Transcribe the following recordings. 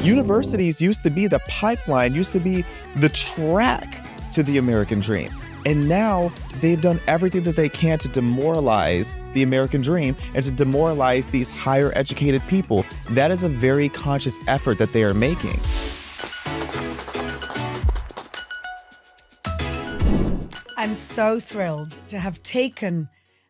Universities used to be the pipeline, used to be the track to the American dream. And now they've done everything that they can to demoralize the American dream and to demoralize these higher educated people. That is a very conscious effort that they are making. I'm so thrilled to have taken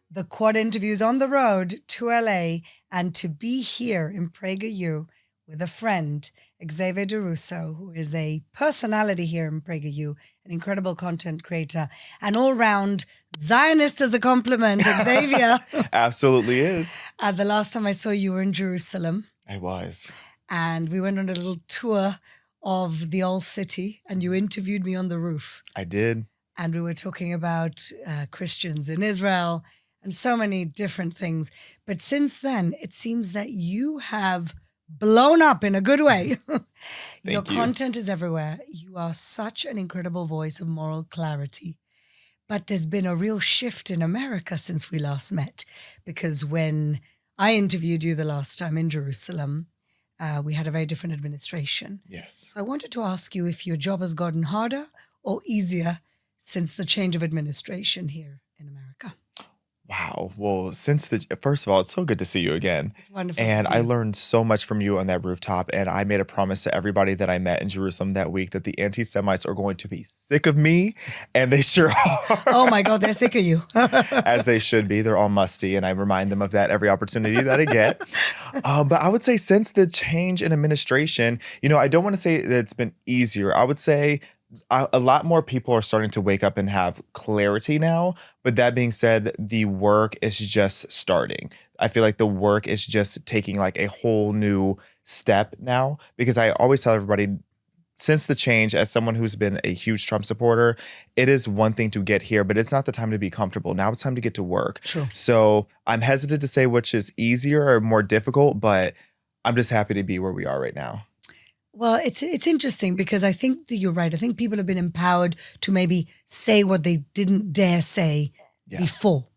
the quad interviews on the road to LA and to be here in PragerU with a friend, Xaviaer DuRousseau, who is a personality here in PragerU, an incredible content creator, an all-round Zionist as a compliment, Xavier. Absolutely is. The last time I saw you were in Jerusalem. I was. And we went on a little tour of the old city, and you interviewed me on the roof. I did. And we were talking about Christians in Israel and so many different things. But since then, it seems that you have blown up in a good way. Your content is everywhere. You are such an incredible voice of moral clarity. But there's been a real shift in America since we last met. Because when I interviewed you the last time in Jerusalem, we had a very different administration. Yes. So I wanted to ask you if your job has gotten harder or easier since the change of administration here in America. Wow. Well, first of all, it's so good to see you again. It's wonderful. And I learned so much from you on that rooftop. And I made a promise to everybody that I met in Jerusalem that week that the anti-Semites are going to be sick of me. And they sure are. Oh my God, they're sick of you. As they should be. They're all musty. And I remind them of that every opportunity that I get. But I would say since the change in administration, I don't want to say that it's been easier. I would say a lot more people are starting to wake up and have clarity now. But that being said, the work is just starting. I feel like the work is just taking like a whole new step now, because I always tell everybody, since the change, as someone who's been a huge Trump supporter, it is one thing to get here, but it's not the time to be comfortable. Now it's time to get to work. Sure. So I'm hesitant to say which is easier or more difficult, but I'm just happy to be where we are right now. Well, it's interesting because I think that you're right. I think people have been empowered to maybe say what they didn't dare say before.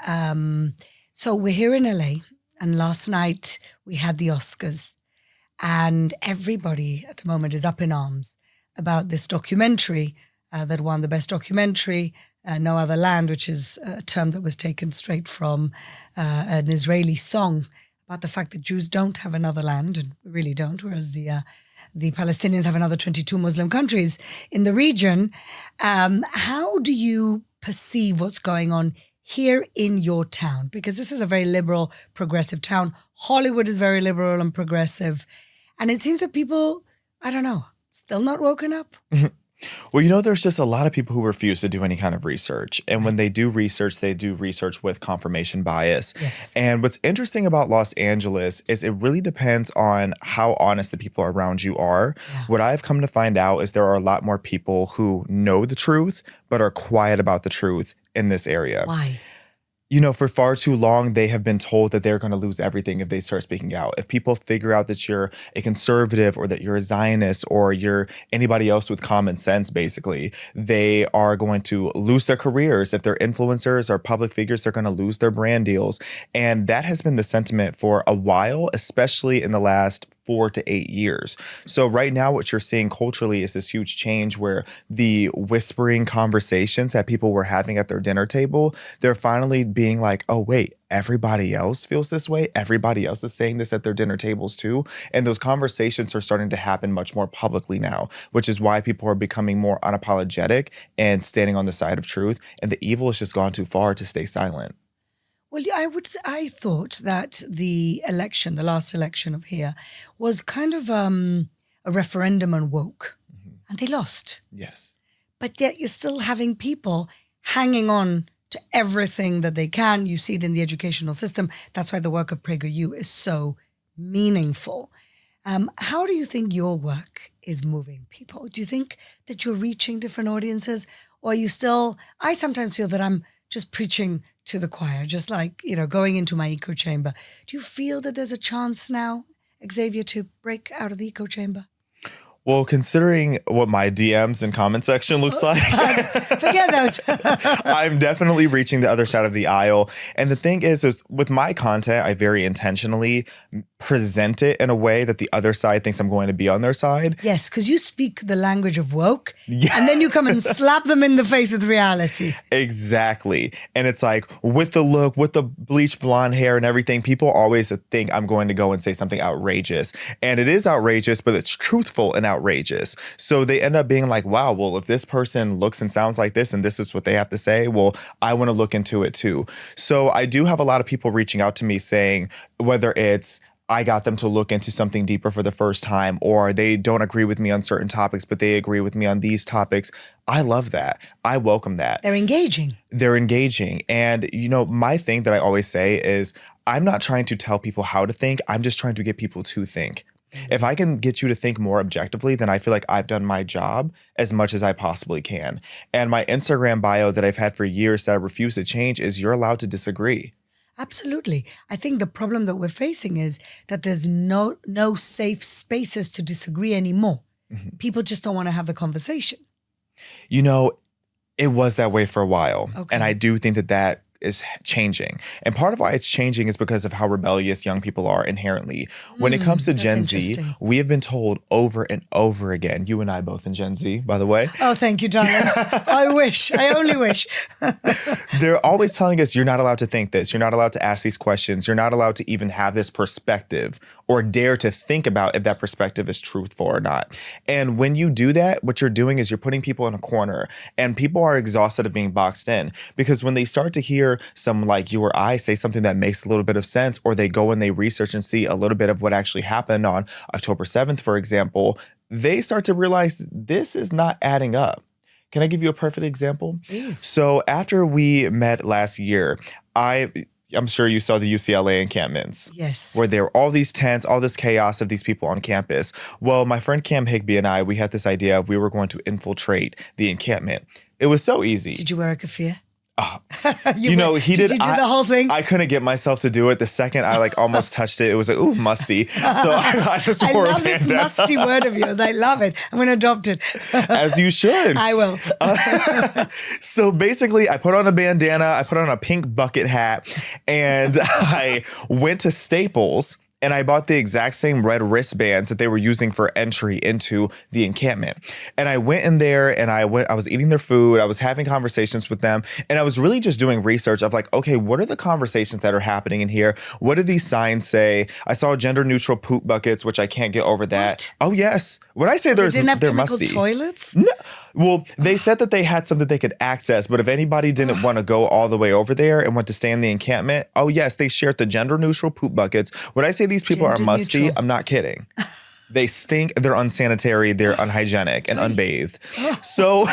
Mm-hmm. So we're here in LA, and last night we had the Oscars, and everybody at the moment is up in arms about this documentary that won the best documentary, No Other Land, which is a term that was taken straight from an Israeli song about the fact that Jews don't have another land, and we really don't, whereas the Palestinians have another 22 Muslim countries in the region. How do you perceive what's going on here in your town? Because this is a very liberal, progressive town. Hollywood is very liberal and progressive. And it seems that people, I don't know, still not woken up. Well, there's just a lot of people who refuse to do any kind of research. And when they do research with confirmation bias. Yes. And what's interesting about Los Angeles is it really depends on how honest the people around you are. Yeah. What I've come to find out is there are a lot more people who know the truth, but are quiet about the truth in this area. Why? For far too long, they have been told that they're going to lose everything if they start speaking out. If people figure out that you're a conservative or that you're a Zionist or you're anybody else with common sense, basically, they are going to lose their careers. If they're influencers or public figures, they're going to lose their brand deals. And that has been the sentiment for a while, especially in the last 4 to 8 years. So right now, what you're seeing culturally is this huge change where the whispering conversations that people were having at their dinner table, they're finally being like, oh, wait, everybody else feels this way. Everybody else is saying this at their dinner tables too. And those conversations are starting to happen much more publicly now, which is why people are becoming more unapologetic and standing on the side of truth. And the evil has just gone too far to stay silent. Well, I thought that the last election of here, was kind of a referendum on woke, and they lost. Yes. But yet you're still having people hanging on to everything that they can. You see it in the educational system. That's why the work of PragerU is so meaningful. How do you think your work is moving people? Do you think that you're reaching different audiences, or are you still? I sometimes feel that I'm just preaching to the choir, just like, going into my echo chamber. Do you feel that there's a chance now, Xavier, to break out of the echo chamber? Well, considering what my DMs and comment section looks like, forget those. I'm definitely reaching the other side of the aisle. And the thing is with my content, I very intentionally present it in a way that the other side thinks I'm going to be on their side. Yes, because you speak the language of woke, Yeah. and then you come and slap them in the face with reality. Exactly. And it's like with the look, with the bleached blonde hair and everything, people always think I'm going to go and say something outrageous. And it is outrageous, but it's truthful and outrageous. So they end up being like, wow, well, if this person looks and sounds like this and this is what they have to say, well, I want to look into it too. So I do have a lot of people reaching out to me saying, whether it's I got them to look into something deeper for the first time, or they don't agree with me on certain topics, but they agree with me on these topics. I love that. I welcome that. They're engaging. They're engaging. And, you know, my thing that I always say is I'm not trying to tell people how to think. I'm just trying to get people to think. If I can get you to think more objectively, then I feel like I've done my job as much as I possibly can. And my Instagram bio that I've had for years that I refuse to change is you're allowed to disagree. Absolutely. I think the problem that we're facing is that there's no safe spaces to disagree anymore. Mm-hmm. People just don't want to have the conversation. You know, it was that way for a while. Okay. And I do think that is changing. And part of why it's changing is because of how rebellious young people are inherently. When it comes to Gen Z, we have been told over and over again, you and I both in Gen Z, by the way. Oh, thank you, darling. I wish. I only wish. They're always telling us you're not allowed to think this. You're not allowed to ask these questions. You're not allowed to even have this perspective or dare to think about if that perspective is truthful or not. And when you do that, what you're doing is you're putting people in a corner, and people are exhausted of being boxed in, because when they start to hear someone like you or I say something that makes a little bit of sense, or they go and they research and see a little bit of what actually happened on October 7th, for example, they start to realize this is not adding up. Can I give you a perfect example? Please. So after we met last year, I'm sure you saw the UCLA encampments. Yes. Where there were all these tents, all this chaos of these people on campus. Well, my friend Cam Higby and I, we had this idea of we were going to infiltrate the encampment. It was so easy. Did you wear a keffiyeh? Oh, he did. Did you do the whole thing? I couldn't get myself to do it. The second I almost touched it, it was like, ooh, musty. So I just wore a bandana. I love this musty word of yours. I love it. I'm going to adopt it. As you should. I will. So basically, I put on a bandana, I put on a pink bucket hat, and I went to Staples. And I bought the exact same red wristbands that they were using for entry into the encampment. And I went in there and I was eating their food. I was having conversations with them. And I was really just doing research of like, okay, what are the conversations that are happening in here? What do these signs say? I saw gender neutral poop buckets, which I can't get over that. What? Oh, yes. When I say they're musty. Toilets? No. Well, they said that they had something they could access, but if anybody didn't want to go all the way over there and want to stay in the encampment, oh yes, they shared the gender neutral poop buckets. When I say these people are musty, I'm not kidding. They stink, they're unsanitary, they're unhygienic and unbathed. So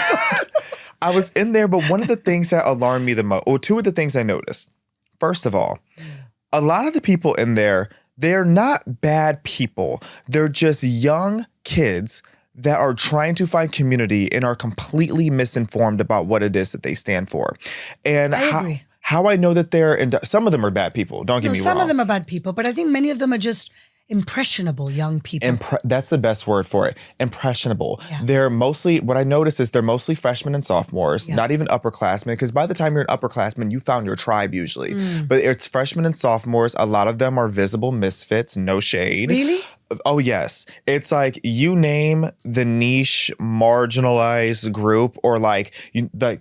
I was in there, but one of the things that alarmed me the most, or two of the things I noticed. First of all, a lot of the people in there, they're not bad people. They're just young kids that are trying to find community and are completely misinformed about what it is that they stand for. And I agree. How I know that some of them are bad people, don't get me wrong. Some of them are bad people, but I think many of them are just impressionable young people. That's the best word for it. Impressionable. Yeah. They're mostly, what I notice is they're mostly freshmen and sophomores, not even upperclassmen, because by the time you're an upperclassman, you found your tribe usually. But it's freshmen and sophomores. A lot of them are visible misfits, no shade. Really? Oh, yes. It's like you name the niche marginalized group or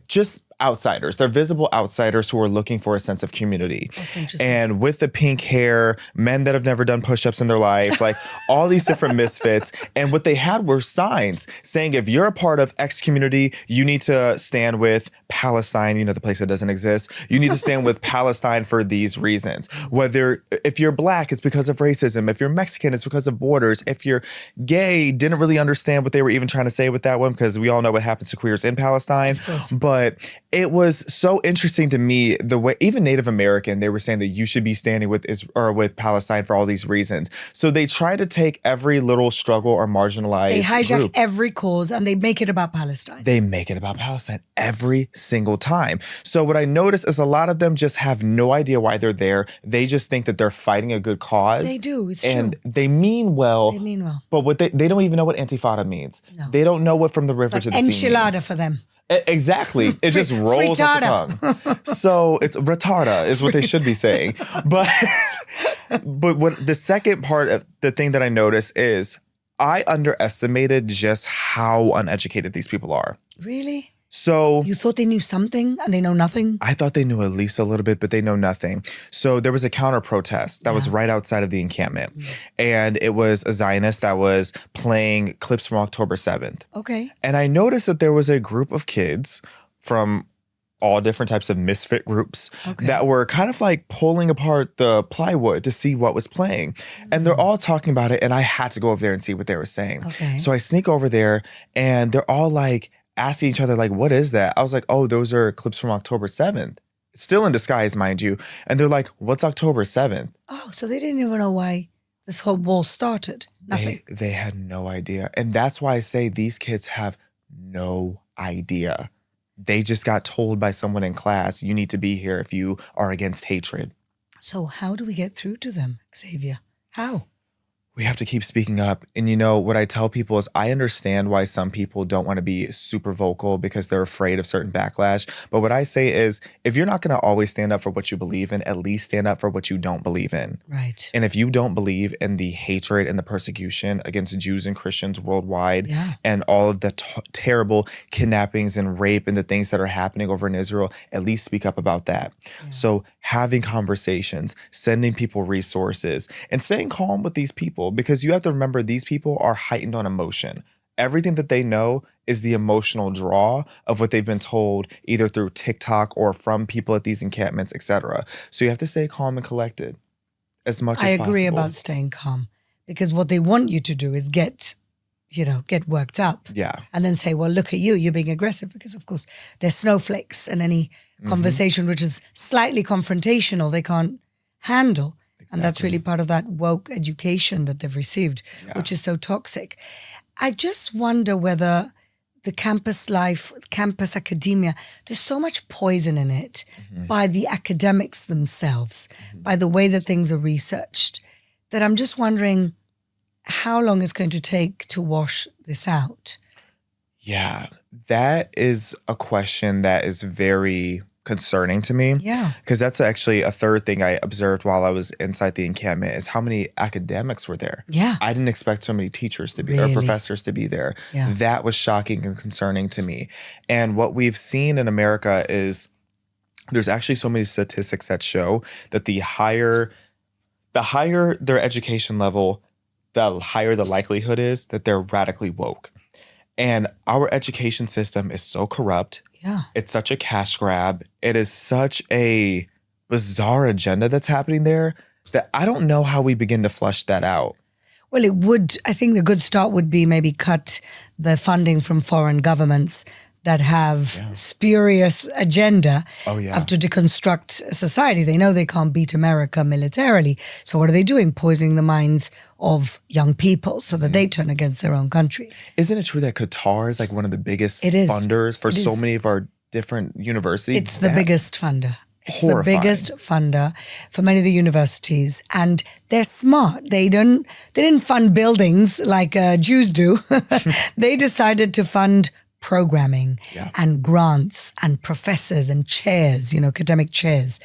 just outsiders. They're visible outsiders who are looking for a sense of community. That's interesting. And with the pink hair, men that have never done push-ups in their life, all these different misfits. And what they had were signs saying, if you're a part of X community, you need to stand with Palestine, the place that doesn't exist. You need to stand with Palestine for these reasons. If you're Black, it's because of racism. If you're Mexican, it's because of borders. If you're gay, didn't really understand what they were even trying to say with that one, because we all know what happens to queers in Palestine. But it was so interesting to me the way even Native American, they were saying that you should be standing with Palestine for all these reasons. So they try to take every little struggle or marginalized They hijack group. every cause and they make it about Palestine. They make it about Palestine every single time. So what I noticed is a lot of them just have no idea why they're there. They just think that they're fighting a good cause. They do. It's and true. they mean well. They mean well. But they don't even know what Intifada means. No. They don't know what from the river to the sea means. Enchilada for them. Exactly. It just rolls off the tongue. So it's retarda is what they should be saying. But what the second part of the thing that I noticed is I underestimated just how uneducated these people are. Really? So you thought they knew something and they know nothing? I thought they knew at least a little bit, but they know nothing. So there was a counter protest that was right outside of the encampment. And it was a Zionist that was playing clips from October 7th. Okay. And I noticed that there was a group of kids from all different types of misfit groups that were kind of like pulling apart the plywood to see what was playing. And they're all talking about it. And I had to go over there and see what they were saying. Okay. So I sneak over there and they're all like, asking each other, like, what is that? I was like, oh, those are clips from October 7th. Still in disguise, mind you. And they're like, what's October 7th? Oh, so they didn't even know why this whole war started. Nothing. They had no idea. And that's why I say these kids have no idea. They just got told by someone in class, you need to be here if you are against hatred. So how do we get through to them, Xavier? How? We have to keep speaking up. And you know, what I tell people is I understand why some people don't want to be super vocal because they're afraid of certain backlash. But what I say is if you're not going to always stand up for what you believe in, at least stand up for what you don't believe in. Right. And if you don't believe in the hatred and the persecution against Jews and Christians worldwide and all of the terrible kidnappings and rape and the things that are happening over in Israel, at least speak up about that. So having conversations, sending people resources, and staying calm with these people. Because you have to remember these people are heightened on emotion. Everything that they know is the emotional draw of what they've been told either through TikTok or from people at these encampments, etc. So you have to stay calm and collected as much as possible. I agree about staying calm because what they want you to do is get worked up. Yeah. And then say, well, look at you, you're being aggressive because of course they're snowflakes and any conversation which is slightly confrontational, they can't handle. Exactly. And that's really part of that woke education that they've received, which is so toxic. I just wonder whether the campus life, campus academia, there's so much poison in it by the academics themselves, by the way that things are researched, that I'm just wondering how long it's going to take to wash this out. Yeah, that is a question that is very concerning to me. Yeah. Because that's actually a third thing I observed while I was inside the encampment is how many academics were there. Yeah. I didn't expect so many teachers to be or professors to be there. Yeah. That was shocking and concerning to me. And what we've seen in America is there's actually so many statistics that show that the higher their education level, the higher the likelihood is that they're radically woke. And our education system is so corrupt. Yeah. It's such a cash grab. It is such a bizarre agenda that's happening there that I don't know how we begin to flush that out. Well, I think the good start would be maybe cut the funding from foreign governments that have spurious agenda of to deconstruct society. They know they can't beat America militarily. So what are they doing? Poisoning the minds of young people so that they turn against their own country. Isn't it true that Qatar is like one of the biggest funders for so many of our different universities? It's the biggest funder. It's the biggest funder for many of the universities, and they're smart. They didn't fund buildings like Jews do. They decided to fund programming and grants and professors and chairs, academic chairs.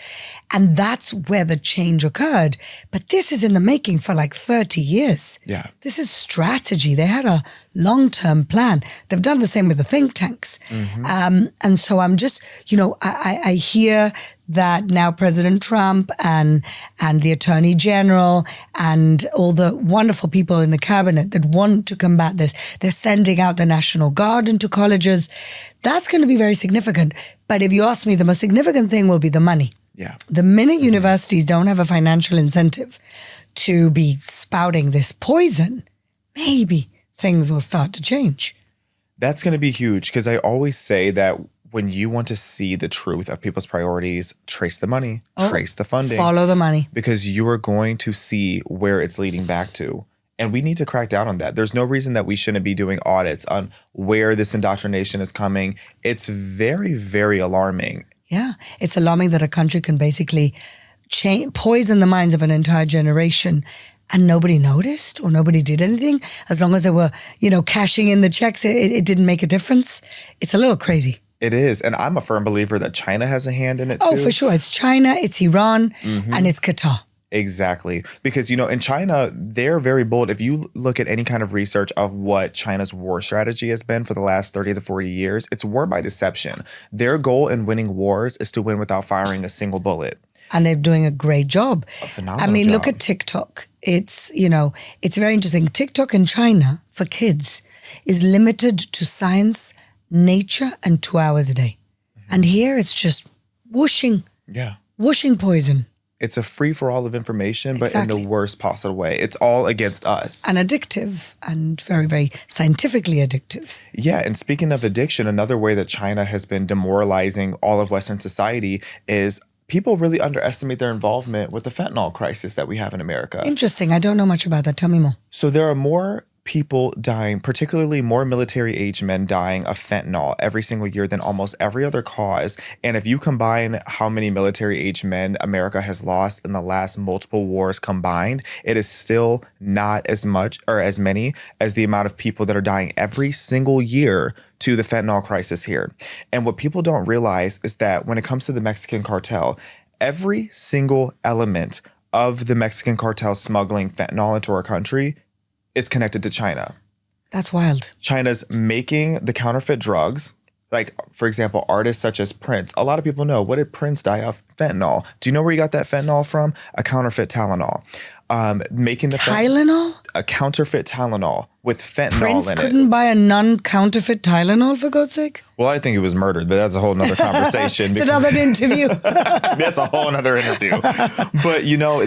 And that's where the change occurred. But this is in the making for like 30 years. Yeah. This is strategy. They had a long-term plan. They've done the same with the think tanks. And so I'm just, I hear that now President Trump and the Attorney General and all the wonderful people in the cabinet that want to combat this, they're sending out the National Guard into colleges. That's going to be very significant. But if you ask me, the most significant thing will be the money. Yeah. The minute universities don't have a financial incentive to be spouting this poison, maybe things will start to change. That's going to be huge because I always say that when you want to see the truth of people's priorities, trace the money, trace the funding. Follow the money. Because you are going to see where it's leading back to. And we need to crack down on that. There's no reason that we shouldn't be doing audits on where this indoctrination is coming. It's very, very alarming. Yeah, it's alarming that a country can basically poison the minds of an entire generation and nobody noticed or nobody did anything. As long as they were, cashing in the checks, it didn't make a difference. It's a little crazy. It is. And I'm a firm believer that China has a hand in it too. Oh, for sure. It's China, it's Iran, and it's Qatar. Exactly. Because, in China, they're very bold. If you look at any kind of research of what China's war strategy has been for the last 30 to 40 years, it's war by deception. Their goal in winning wars is to win without firing a single bullet. And they're doing a great job. A phenomenal job. Look at TikTok. It's very interesting. TikTok in China for kids is limited to science, nature, and 2 hours a day. And here it's just whooshing poison. It's a free-for-all of information, but in the worst possible way. It's all against us. And addictive, and very, very scientifically addictive. Yeah, and speaking of addiction, another way that China has been demoralizing all of Western society is people really underestimate their involvement with the fentanyl crisis that we have in America. Interesting. I don't know much about that. Tell me more. So there are more people dying, particularly more military-age men dying of fentanyl every single year than almost every other cause. And if you combine how many military-age men America has lost in the last multiple wars combined, it is still not as much or as many as the amount of people that are dying every single year to the fentanyl crisis here. And what people don't realize is that when it comes to the Mexican cartel, every single element of the Mexican cartel smuggling fentanyl into our country is connected to China. That's wild. China's making the counterfeit drugs. Like, for example, artists such as Prince. A lot of people know, what did Prince die of? Fentanyl. Do you know where he got that fentanyl from? A counterfeit Tylenol. Making the Tylenol? A counterfeit Tylenol with fentanyl Prince in it. couldn't buy a non-counterfeit Tylenol, for God's sake? Well, I think he was murdered, but that's a whole nother conversation. It's another interview. That's a whole other interview. But,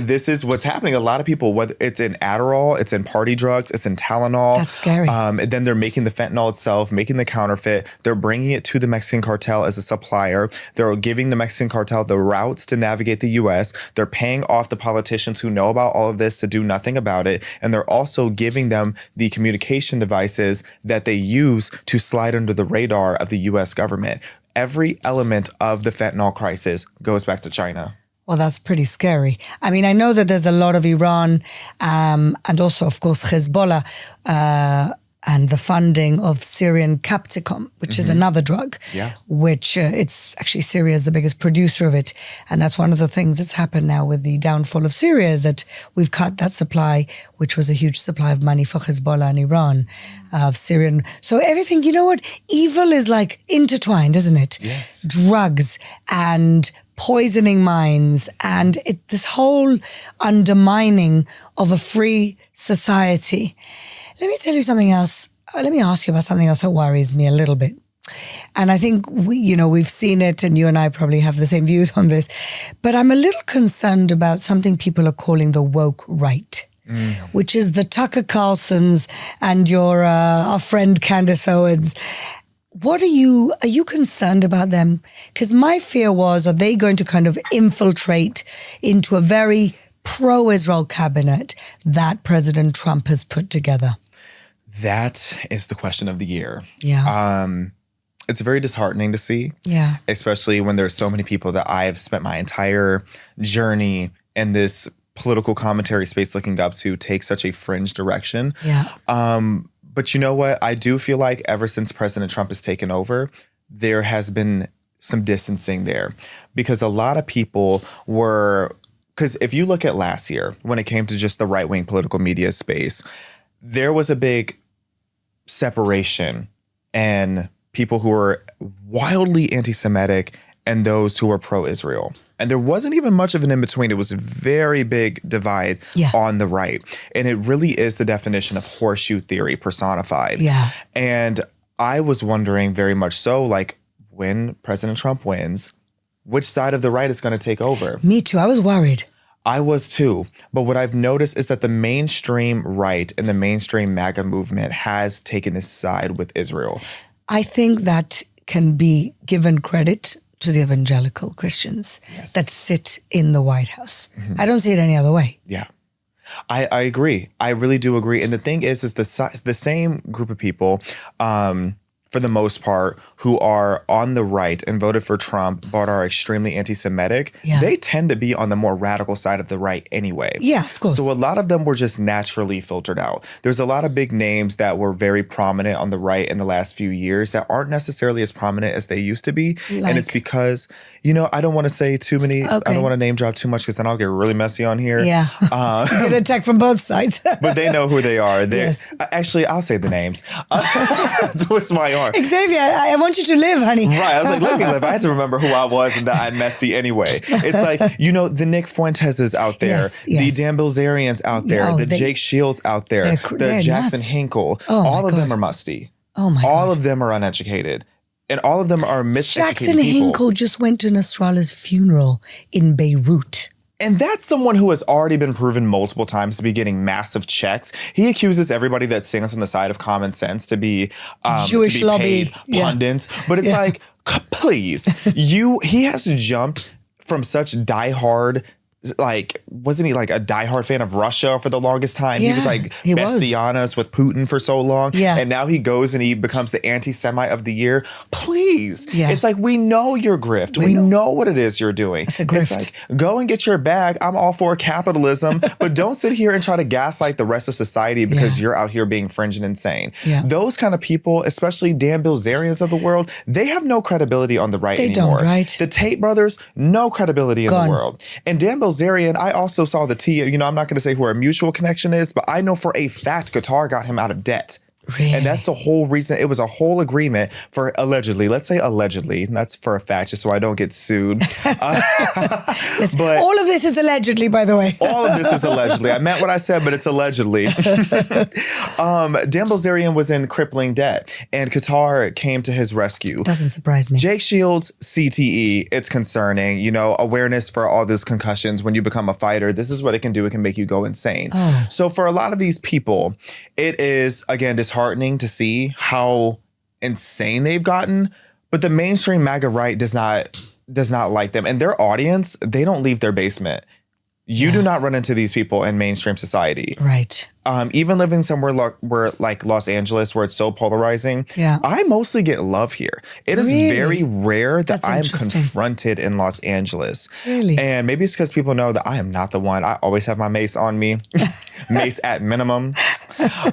this is what's happening. A lot of people, whether it's in Adderall, it's in party drugs, it's in Tylenol. That's scary. And then they're making the fentanyl itself, making the counterfeit. They're bringing it to the Mexican cartel as a supplier. They're giving the Mexican cartel the routes to navigate the U.S. They're paying off the politicians who know about all of this to do nothing about it. And they're also giving them the communication devices that they use to slide under the radar of the U.S. government. Every element of the fentanyl crisis goes back to China. Well, that's pretty scary. I know that there's a lot of Iran and also, of course, Hezbollah and the funding of Syrian Capsicum, which is another drug, which it's actually Syria is the biggest producer of it. And that's one of the things that's happened now with the downfall of Syria is that we've cut that supply, which was a huge supply of money for Hezbollah and Iran, of Syrian. So everything, evil is like intertwined, isn't it? Yes. Drugs and poisoning minds and this whole undermining of a free society. Let me tell you something else. Let me ask you about something else that worries me a little bit. And I think we've seen it, and you and I probably have the same views on this. But I'm a little concerned about something people are calling the woke right, which is the Tucker Carlsons and our friend Candace Owens. What are you concerned about them? Because my fear was, are they going to kind of infiltrate into a very pro-Israel cabinet that President Trump has put together? That is the question of the year. Yeah. It's very disheartening to see. Yeah. Especially when there's so many people that I have spent my entire journey in this political commentary space looking up to take such a fringe direction. Yeah. But you know what? I do feel like ever since President Trump has taken over, there has been some distancing there. Because a lot of people because if you look at last year, when it came to just the right-wing political media space, there was a big separation and people who were wildly anti-Semitic and those who were pro-Israel. And there wasn't even much of an in-between. It was a very big divide on the right. And it really is the definition of horseshoe theory personified. Yeah. And I was wondering very much so, like, when President Trump wins, which side of the right is going to take over? Me too. I was worried. I was too. But what I've noticed is that the mainstream right and the mainstream MAGA movement has taken this side with Israel. I think that can be given credit to the evangelical Christians that sit in the White House. I don't see it any other way. Yeah. I agree. I really do agree. And the thing is the same group of people for the most part, who are on the right and voted for Trump, but are extremely anti-Semitic, they tend to be on the more radical side of the right anyway. Yeah, of course. So a lot of them were just naturally filtered out. There's a lot of big names that were very prominent on the right in the last few years that aren't necessarily as prominent as they used to be. And it's because, I don't want to say too many, I don't want to name drop too much because then I'll get really messy on here. Yeah. Get attacked from both sides. But they know who they are. Yes. Actually, I'll say the names. Twist my arm. Xavier, I want you to live, honey. Right. I was like, let me live. I had to remember who I was and that I'm messy anyway. It's like, the Nick Fuenteses out there, the Dan Bilzerians out there, the Jake Shields out there, the Jackson Hinkle. All of them are musty. Oh my God. All of them are uneducated. And all of them are miseducated Jackson people. Hinkle just went to Nasrallah's funeral in Beirut. And that's someone who has already been proven multiple times to be getting massive checks. He accuses everybody that sings on the side of common sense to be Jewish to be lobby paid pundits. But it's like, please, he has jumped from such diehard. Like, wasn't he like a diehard fan of Russia for the longest time? He was like bestianas with Putin for so long. Yeah. And now he goes and he becomes the anti-Semite of the year. Please. Yeah. It's like, we know your grift. We know what it is you're doing. It's a grift. It's like, go and get your bag. I'm all for capitalism, but don't sit here and try to gaslight the rest of society because you're out here being fringe and insane. Yeah. Those kind of people, especially Dan Bilzerians of the world, they have no credibility on the right anymore. They don't, right? The Tate brothers, no credibility in the world. And Dan Bilzerian, I also saw the T, I'm not going to say who our mutual connection is, but I know for a fact Qatar got him out of debt. Really? And that's the whole reason. It was a whole agreement for allegedly. Let's say allegedly. And that's for a fact, just so I don't get sued. But all of this is allegedly, by the way. All of this is allegedly. I meant what I said, but it's allegedly. Dan Bilzerian was in crippling debt, and Qatar came to his rescue. Doesn't surprise me. Jake Shields, CTE, it's concerning. Awareness for all those concussions when you become a fighter. This is what it can do. It can make you go insane. Oh. So for a lot of these people, it is, again, disheartening to see how insane they've gotten, but the mainstream MAGA right does not like them. And their audience, they don't leave their basement. You do not run into these people in mainstream society. Right. Even living somewhere where like Los Angeles, where it's so polarizing, I mostly get love here. It is very rare that I'm confronted in Los Angeles. Really? And maybe it's because people know that I am not the one. I always have my mace on me, mace at minimum.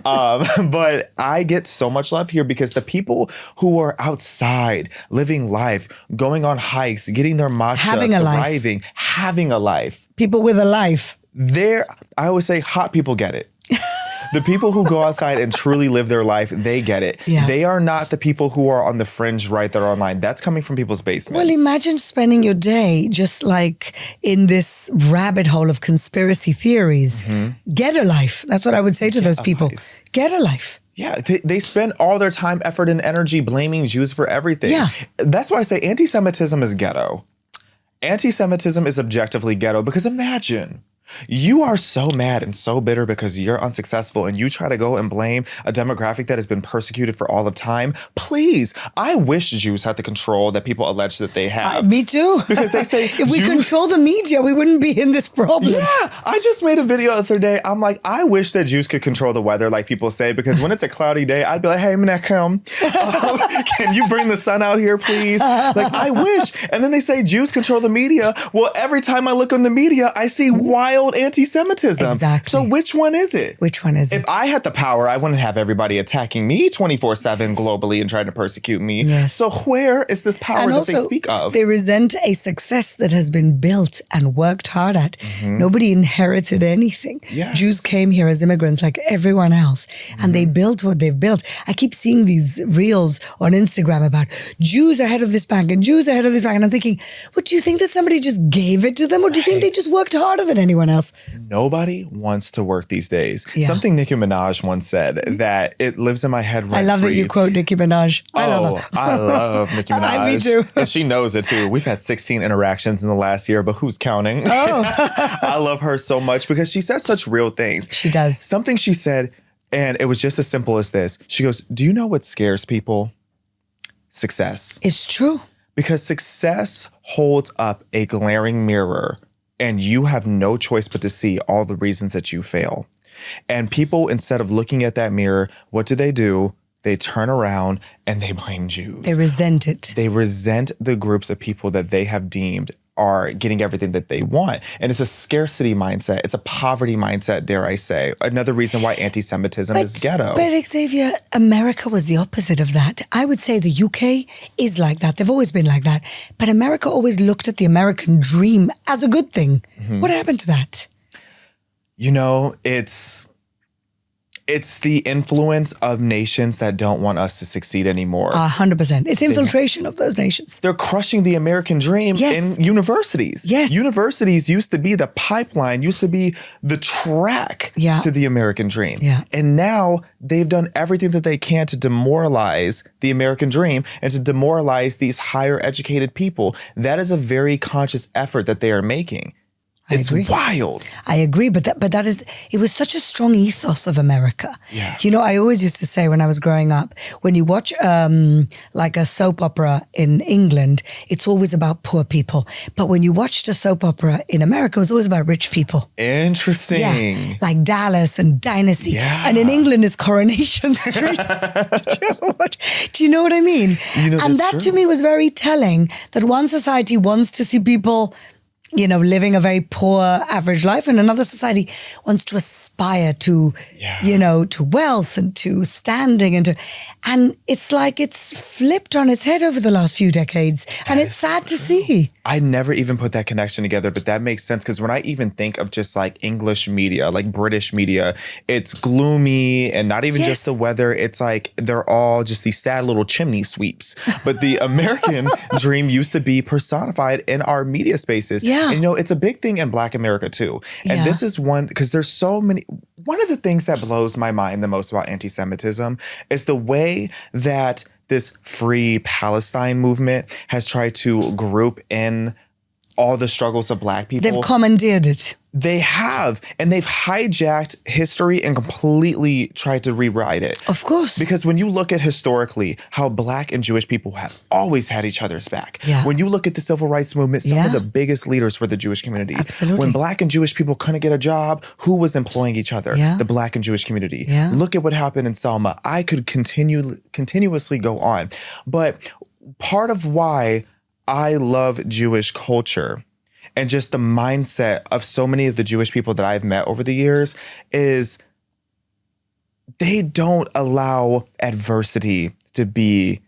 But I get so much love here because the people who are outside living life, going on hikes, getting their matcha, thriving, having a life. People with a life. I always say hot people get it. The people who go outside and truly live their life, they get it. Yeah. They are not the people who are on the fringe right that are online. That's coming from people's basements. Well, imagine spending your day just like in this rabbit hole of conspiracy theories. Mm-hmm. Get a life. That's what I would say to those people. Get a life. Yeah, they spend all their time, effort, and energy blaming Jews for everything. Yeah. That's why I say anti-Semitism is ghetto. Anti-Semitism is objectively ghetto because imagine you are so mad and so bitter because you're unsuccessful and you try to go and blame a demographic that has been persecuted for all of time. Please, I wish Jews had the control that people allege that they have. Me too. Because they say if we control the media, we wouldn't be in this problem. Yeah, I just made a video the other day. I'm like, I wish that Jews could control the weather like people say, because when it's a cloudy day, I'd be like, hey, Menachem, can you bring the sun out here, please? Like, I wish. And then they say Jews control the media. Well, every time I look on the media, I see wild anti-Semitism. Exactly. So which one is it? Which one is it? If I had the power, I wouldn't have everybody attacking me 24/7 globally and trying to persecute me. Yes. So where is this power that they speak of? They resent a success that has been built and worked hard at. Mm-hmm. Nobody inherited anything. Yes. Jews came here as immigrants like everyone else, and they built what they've built. I keep seeing these reels on Instagram about Jews ahead of this bank and Jews ahead of this bank, and I'm thinking, what, do you think that somebody just gave it to them, or do you think they just worked harder than anyone else? Nobody wants to work these days. Yeah. Something Nicki Minaj once said that it lives in my head right. I love that you quote Nicki Minaj. I love her. I love Nicki Minaj. Me too. And she knows it too. We've had 16 interactions in the last year, but who's counting? Oh. I love her so much because she says such real things. She does. Something she said, and it was just as simple as this. She goes, do you know what scares people? Success. It's true. Because success holds up a glaring mirror, and you have no choice but to see all the reasons that you fail. And people, instead of looking at that mirror, what do? they turn around and they blame Jews. They resent it. They resent the groups of people that they have deemed are getting everything that they want. And it's a scarcity mindset. It's a poverty mindset, dare I say. Another reason why anti-Semitism is ghetto. But Xavier, America was the opposite of that. I would say the UK is like that. They've always been like that. But America always looked at the American dream as a good thing. What happened to that? You know, it's the influence of nations that don't want us to succeed anymore. 100%. It's infiltration of those nations. They're crushing the American dream in universities. Yes. Universities used to be the pipeline, used to be the track to the American dream. Yeah. And now they've done everything that they can to demoralize the American dream and to demoralize these higher educated people. That is a very conscious effort that they are making. It's wild. I agree, but that is, it was such a strong ethos of America. Yeah. You know, I always used to say when I was growing up, when you watch like a soap opera in England, it's always about poor people. But when you watched a soap opera in America, it was always about rich people. Interesting. Yeah, like Dallas and Dynasty. Yeah. And in England, it's Coronation Street. Do you know what I mean? You know, and that to me was very telling, that one society wants to see people, you know, living a very poor average life, and another society wants to aspire to, you know, to wealth and to standing and it's like it's flipped on its head over the last few decades, and it's sad to see. I never even put that connection together, but that makes sense, because when I even think of just like English media, like British media, it's gloomy and not even just the weather. It's like they're all just these sad little chimney sweeps. But the American dream used to be personified in our media spaces. Yeah. And, you know, it's a big thing in Black America too. And this is one, because there's so many. One of the things that blows my mind the most about anti-Semitism is the way that this Free Palestine movement has tried to group in all the struggles of Black people. They've commandeered it. They have. And they've hijacked history and completely tried to rewrite it. Of course. Because when you look at historically how Black and Jewish people have always had each other's back. Yeah. When you look at the civil rights movement, some of the biggest leaders were the Jewish community. Absolutely. When Black and Jewish people couldn't get a job, who was employing each other? Yeah. The Black and Jewish community. Yeah. Look at what happened in Selma. I could continuously go on. But part of why I love Jewish culture and just the mindset of so many of the Jewish people that I've met over the years is they don't allow adversity to be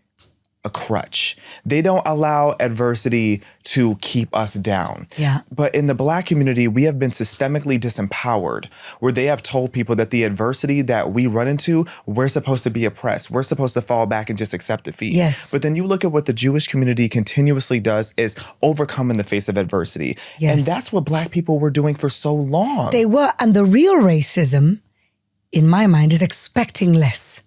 a crutch. They don't allow adversity to keep us down. Yeah. But in the Black community, we have been systemically disempowered, where they have told people that the adversity that we run into, we're supposed to be oppressed. We're supposed to fall back and just accept defeat. Yes. But then you look at what the Jewish community continuously does is overcome in the face of adversity. Yes. And that's what Black people were doing for so long. They were. And the real racism, in my mind, is expecting less.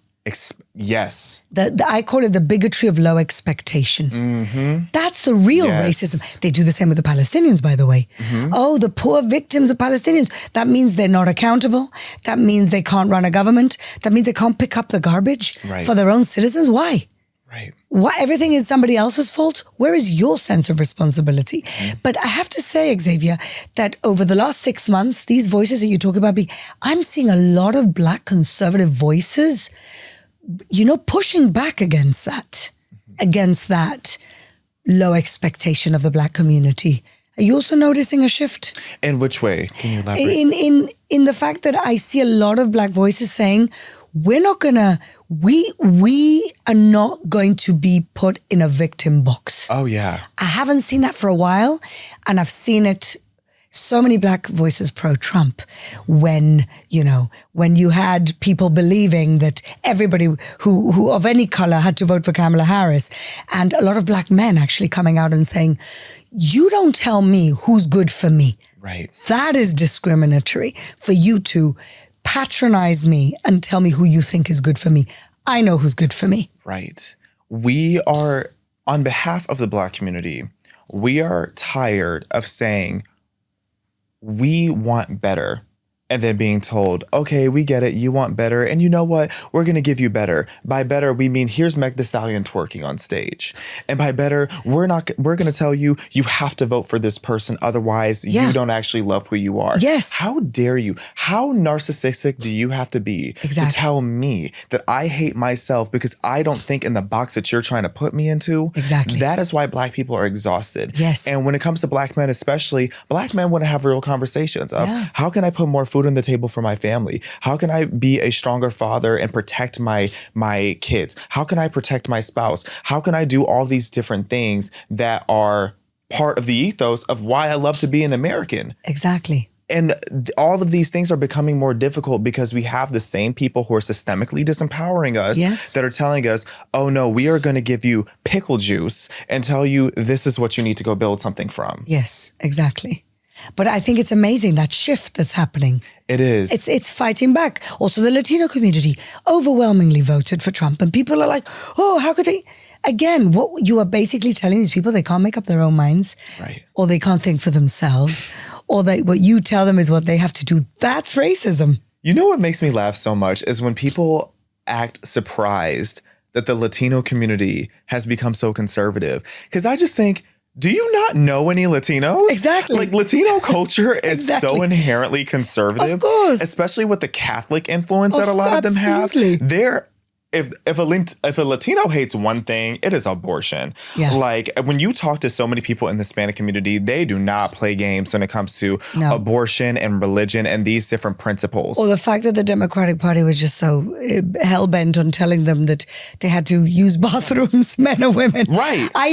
Yes. I call it the bigotry of low expectation. Mm-hmm. That's the real racism. They do the same with the Palestinians, by the way. Mm-hmm. Oh, the poor victims of Palestinians. That means they're not accountable. That means they can't run a government. That means they can't pick up the garbage for their own citizens. Why? Right. Why everything is somebody else's fault? Where is your sense of responsibility? Mm-hmm. But I have to say, Xavier, that over the last 6 months, these voices that you talk about, I'm seeing a lot of Black conservative voices, you know, pushing back against that, low expectation of the Black community. Are you also noticing a shift? In which way? Can you elaborate? In the fact that I see a lot of Black voices saying, we are not going to be put in a victim box. Oh, yeah. I haven't seen that for a while, and I've seen it, so many Black voices pro-Trump, when you had people believing that everybody who of any color had to vote for Kamala Harris, and a lot of Black men actually coming out and saying, you don't tell me who's good for me. Right. That is discriminatory for you to patronize me and tell me who you think is good for me. I know who's good for me. Right. We are, on behalf of the Black community, we are tired of saying we want better and then being told, okay, we get it. You want better. And you know what? We're going to give you better. By better, we mean here's Meg Thee Stallion twerking on stage. And by better, we're going to tell you, you have to vote for this person. Otherwise, you don't actually love who you are. Yes. How dare you? How narcissistic do you have to be to tell me that I hate myself because I don't think in the box that you're trying to put me into? Exactly. That is why Black people are exhausted. Yes. And when it comes to Black men especially, Black men want to have real conversations of how can I put more food on the table for my family? How can I be a stronger father and protect my kids? How can I protect my spouse? How can I do all these different things that are part of the ethos of why I love to be an American? Exactly. And all of these things are becoming more difficult because we have the same people who are systemically disempowering us that are telling us, oh no, we are going to give you pickle juice and tell you this is what you need to go build something from. Yes, exactly. But I think it's amazing, that shift that's happening. It is. It's fighting back. Also, the Latino community overwhelmingly voted for Trump, and people are like, oh, how could they? Again, what you are basically telling these people, they can't make up their own minds, right? Or they can't think for themselves, or what you tell them is what they have to do. That's racism. You know what makes me laugh so much is when people act surprised that the Latino community has become so conservative. Because I just think, do you not know any Latinos? Exactly. Like, Latino culture is so inherently conservative. Of course. Especially with the Catholic influence that a lot of them have. They're If a Latino hates one thing, it is abortion. Yeah. Like, when you talk to so many people in the Hispanic community, they do not play games when it comes to abortion and religion and these different principles. Or the fact that the Democratic Party was just so hell-bent on telling them that they had to use bathrooms, men and women. Right. I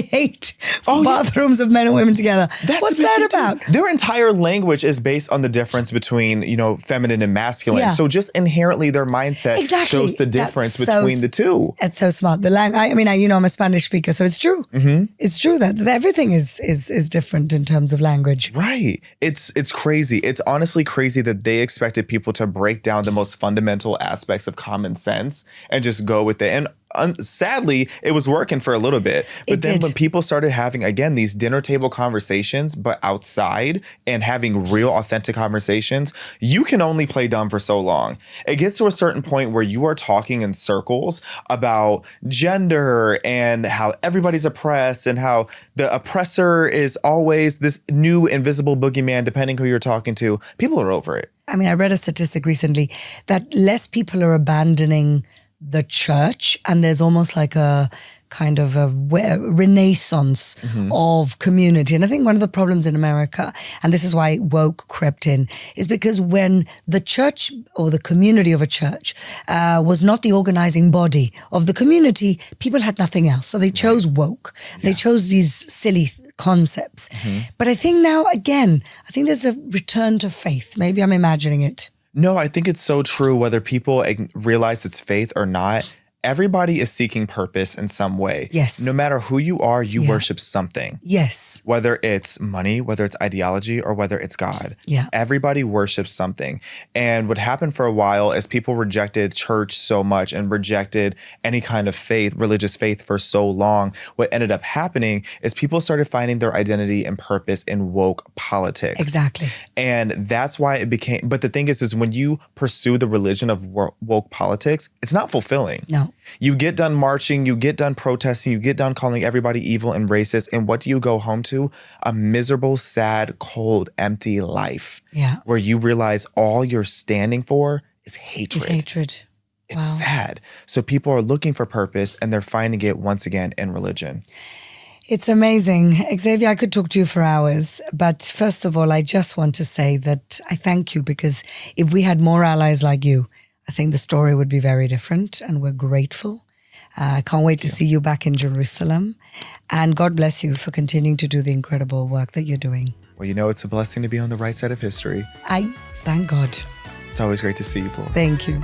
hate bathrooms of men and women together. What's that about? Their entire language is based on the difference between, feminine and masculine. Yeah. So just inherently their mindset shows the difference between the two. That's so smart. I'm a Spanish speaker, so it's true. Mm-hmm. It's true that everything is different in terms of language. Right. It's crazy. It's honestly crazy that they expected people to break down the most fundamental aspects of common sense and just go with it. And sadly, it was working for a little bit. But then when people started having, again, these dinner table conversations, but outside and having real authentic conversations, you can only play dumb for so long. It gets to a certain point where you are talking in circles about gender and how everybody's oppressed and how the oppressor is always this new invisible boogeyman, depending who you're talking to. People are over it. I mean, I read a statistic recently that less people are abandoning the church, and there's almost like a kind of a renaissance of community. And I think one of the problems in America, and this is why woke crept in, is because when the church or the community of a church was not the organizing body of the community, people had nothing else. So they chose woke. Yeah. They chose these silly concepts. But I think now, again, I think there's a return to faith. Maybe I'm imagining it. No, I think it's so true, whether people realize it's faith or not. Everybody is seeking purpose in some way. Yes. No matter who you are, you worship something. Yes. Whether it's money, whether it's ideology, or whether it's God. Yeah. Everybody worships something. And what happened for a while is people rejected church so much and rejected any kind of faith, religious faith for so long. What ended up happening is people started finding their identity and purpose in woke politics. Exactly. And that's why it became, but the thing is when you pursue the religion of woke politics, it's not fulfilling. No. You get done marching, you get done protesting, you get done calling everybody evil and racist. And what do you go home to? A miserable, sad, cold, empty life. Yeah. Where you realize all you're standing for is hatred. It's hatred. It's sad. So people are looking for purpose and they're finding it once again in religion. It's amazing. Xavier, I could talk to you for hours. But first of all, I just want to say that I thank you, because if we had more allies like you, I think the story would be very different, and we're grateful. I can't wait to see you back in Jerusalem. And God bless you for continuing to do the incredible work that you're doing. Well, it's a blessing to be on the right side of history. Thank God. It's always great to see you, Paul. Thank you.